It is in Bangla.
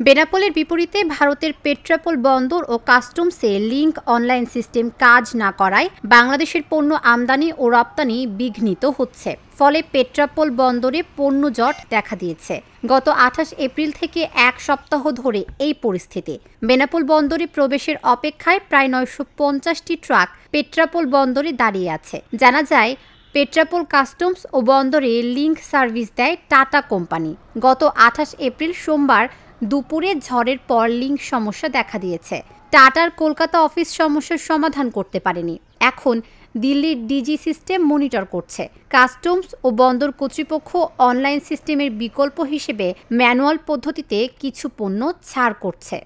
বেনাপোলের বিপরীতে ভারতের পেট্রাপোল বন্দর ও কাস্টমসে লিংক অনলাইন সিস্টেম কাজ না করায় বাংলাদেশের পণ্য আমদানি ও রপ্তানি বিঘ্নিত হচ্ছে। ফলে পেট্রাপোল বন্দরে পণ্য জট দেখা দিয়েছে। গত ২৮ এপ্রিল থেকে এক সপ্তাহ ধরে এই পরিস্থিতি। বেনাপোল বন্দরে প্রবেশের অপেক্ষায় প্রায় ৯৫০টি ট্রাক পেট্রাপোল বন্দরে দাঁড়িয়ে আছে। জানা যায়, পেট্রাপোল কাস্টমস ও বন্দরে লিংক সার্ভিস দেয় টাটা কোম্পানি। গত ২৮ এপ্রিল সোমবার দুপুরে ঝড়ের পর লিংক সমস্যা দেখা দিয়েছে। টাটার কলকাতা অফিস সমস্যার সমাধান করতে পারেনি। এখন দিল্লির ডিজি সিস্টেম মনিটর করছে। কাস্টমস ও বন্দর কর্তৃপক্ষ অনলাইন সিস্টেমের বিকল্প হিসেবে ম্যানুয়াল পদ্ধতিতে কিছু পণ্য ছাড় করছে।